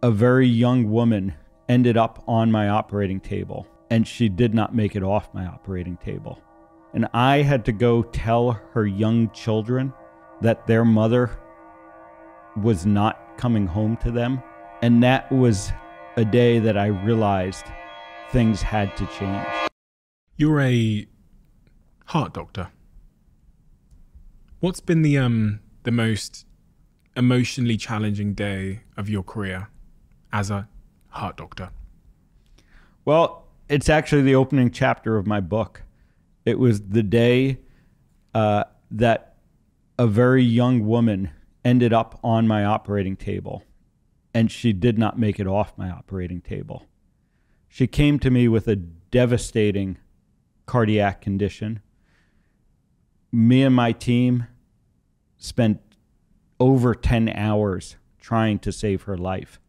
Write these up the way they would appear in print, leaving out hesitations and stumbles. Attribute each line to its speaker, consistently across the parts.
Speaker 1: a very young woman ended up on my operating table, and she did not make it off my operating table. And I had to go tell her young children that their mother was not coming home to them. And that was a day that I realized things had to change.
Speaker 2: You're a heart doctor. What's been the most emotionally challenging day of your career as a heart doctor?
Speaker 1: Well, it's actually the opening chapter of my book. It was the day that a very young woman ended up on my operating table, and she did not make it off my operating table. She came to me with a devastating cardiac condition. Me and my team spent over 10 hours trying to save her life,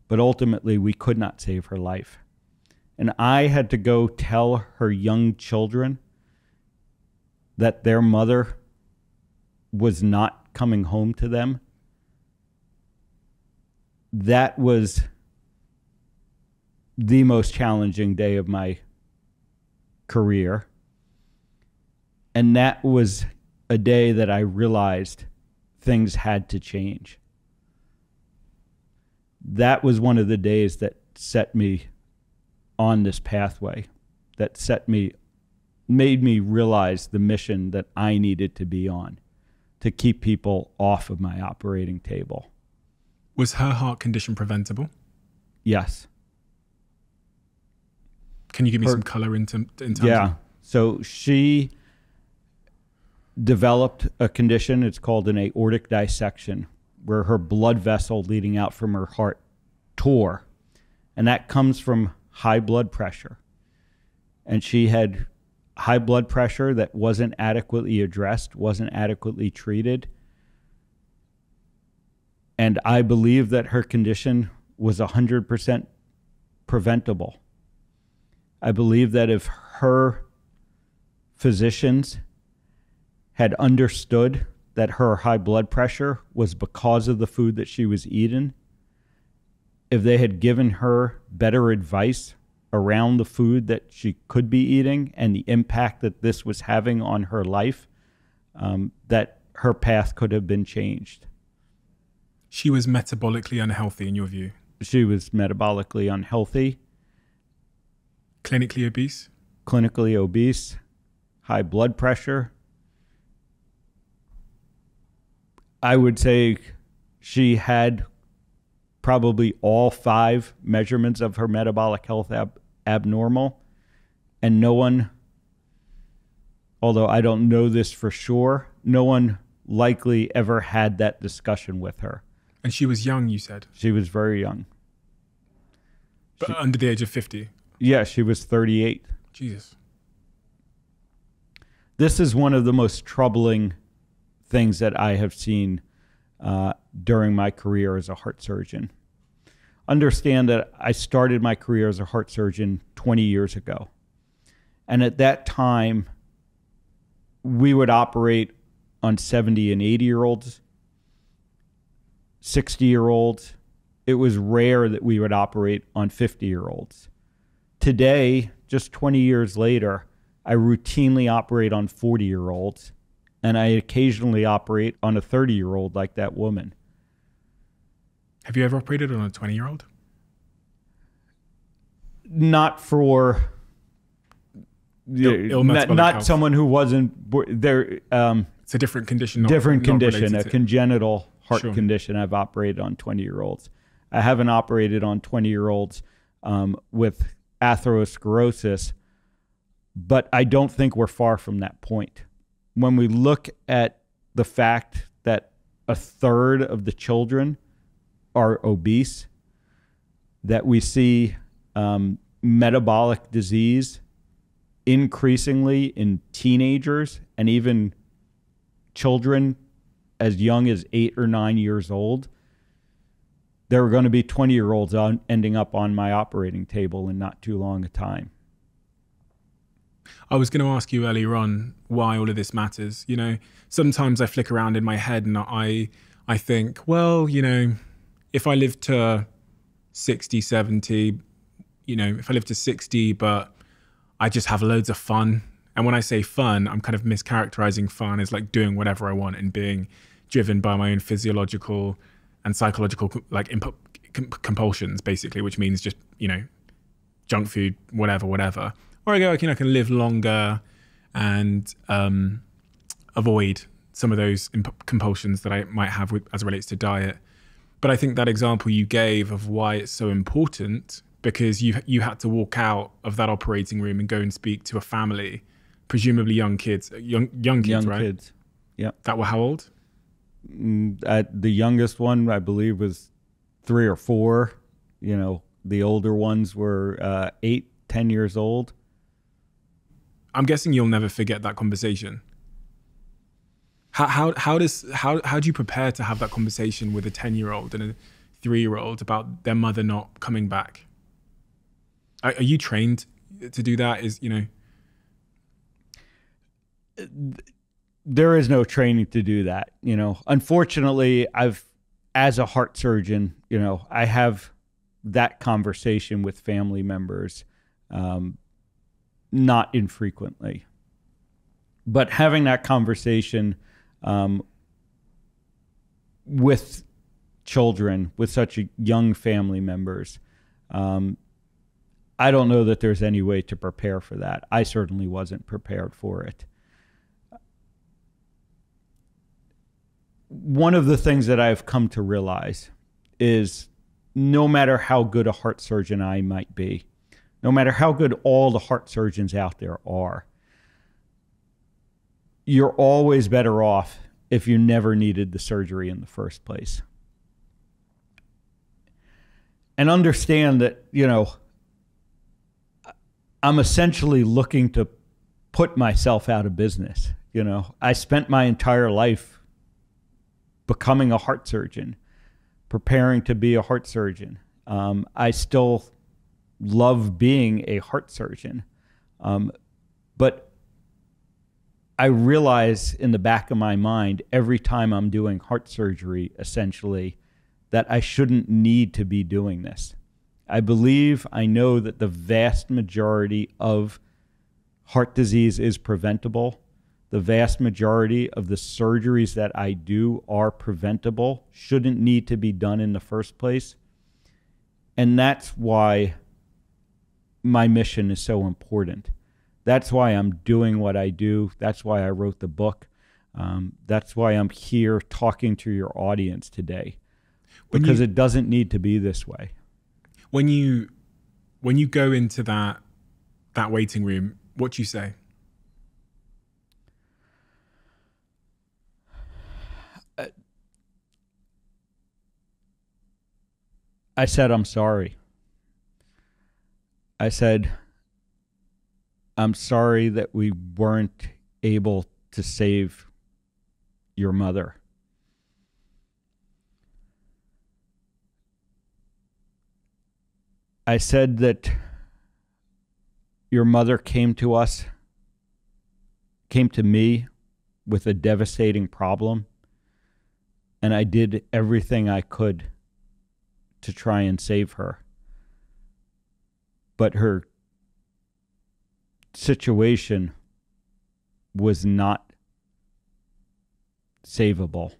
Speaker 1: but ultimately we could not save her life. And I had to go tell her young children that their mother was not coming home to them. That was the most challenging day of my career. And that was a day that I realized things had to change. That was one of the days that set me on this pathway, that made me realize the mission that I needed to be on, to keep people off of my operating table.
Speaker 2: Was her heart condition preventable?
Speaker 1: Yes.
Speaker 2: Can you give me some color in terms
Speaker 1: Yeah. So she developed a condition, it's called an aortic dissection, where her blood vessel leading out from her heart tore. And that comes from high blood pressure. And she had high blood pressure that wasn't adequately addressed, wasn't adequately treated. And I believe that her condition was 100% preventable. I believe that if her physicians had understood that her high blood pressure was because of the food that she was eating, if they had given her better advice around the food that she could be eating and the impact that this was having on her life, that her path could have been changed.
Speaker 2: She was metabolically unhealthy in your view?
Speaker 1: She was metabolically unhealthy.
Speaker 2: Clinically obese?
Speaker 1: Clinically obese, high blood pressure. I would say she had probably all 5 measurements of her metabolic health abnormal. And no one, although I don't know this for sure, no one likely ever had that discussion with her.
Speaker 2: And she was young, you said?
Speaker 1: She was very young.
Speaker 2: But under the age of 50?
Speaker 1: Yeah, she was 38.
Speaker 2: Jesus.
Speaker 1: This is one of the most troubling things that I have seen during my career as a heart surgeon. Understand that I started my career as a heart surgeon 20 years ago. And at that time, we would operate on 70 and 80-year-olds, 60-year-olds. It was rare that we would operate on 50-year-olds. Today, just 20 years later, I routinely operate on 40-year-olds, and I occasionally operate on a 30-year-old like that woman.
Speaker 2: Have you ever operated on a 20-year-old?
Speaker 1: Not for not someone who wasn't there.
Speaker 2: It's a different condition.
Speaker 1: Different condition, a congenital heart condition. I've operated on 20-year-olds. I haven't operated on 20-year-olds with atherosclerosis, but I don't think we're far from that point. When we look at the fact that a third of the children are obese, that we see metabolic disease increasingly in teenagers and even children as young as 8 or 9 years old, there are going to be 20-year-olds ending up on my operating table in not too long a time.
Speaker 2: I was going to ask you earlier on why all of this matters. You know, sometimes I flick around in my head and I think, well, you know, if I live to 60, 70, you know, if I live to 60, but I just have loads of fun. And when I say fun, I'm kind of mischaracterizing fun as like doing whatever I want and being driven by my own physiological and psychological like compulsions, basically, which means just, you know, junk food, whatever. Or I go, okay, I can live longer and avoid some of those compulsions that I might have as it relates to diet. But I think that example you gave of why it's so important, because you had to walk out of that operating room and go and speak to a family, presumably young kids, young kids, right?
Speaker 1: Kids. Yeah.
Speaker 2: That were how old?
Speaker 1: The youngest one, I believe, was 3 or 4. You know, the older ones were 8, 10 years old.
Speaker 2: I'm guessing you'll never forget that conversation. How do you prepare to have that conversation with a 10-year-old and a 3-year-old about their mother not coming back? Are you trained to do that?
Speaker 1: There is no training to do that. You know, unfortunately, as a heart surgeon, you know, I have that conversation with family members, not infrequently. But having that conversation with children, with such young family members, I don't know that there's any way to prepare for that. I certainly wasn't prepared for it. One of the things that I've come to realize is no matter how good a heart surgeon I might be, no matter how good all the heart surgeons out there are, you're always better off if you never needed the surgery in the first place. And understand that, you know, I'm essentially looking to put myself out of business. You know, I spent my entire life becoming a heart surgeon, preparing to be a heart surgeon. I still love being a heart surgeon. But I realize in the back of my mind, every time I'm doing heart surgery, essentially, that I shouldn't need to be doing this. I know that the vast majority of heart disease is preventable. The vast majority of the surgeries that I do are preventable, shouldn't need to be done in the first place. And that's why my mission is so important. That's why I'm doing what I do. That's why I wrote the book. That's why I'm here talking to your audience today, because it doesn't need to be this way.
Speaker 2: When you go into that waiting room, what do you say?
Speaker 1: I said, I'm sorry. I said, I'm sorry that we weren't able to save your mother. I said that your mother came to me with a devastating problem, and I did everything I could to try and save her. But her situation was not savable.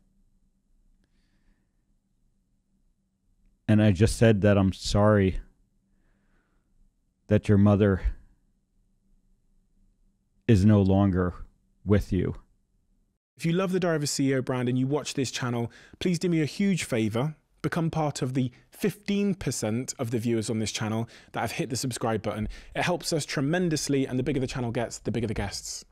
Speaker 1: And I just said that I'm sorry that your mother is no longer with you.
Speaker 2: If you love the Diary of a CEO brand and you watch this channel, please do me a huge favor. Become part of the 15% of the viewers on this channel that have hit the subscribe button. It helps us tremendously, and the bigger the channel gets, the bigger the guests.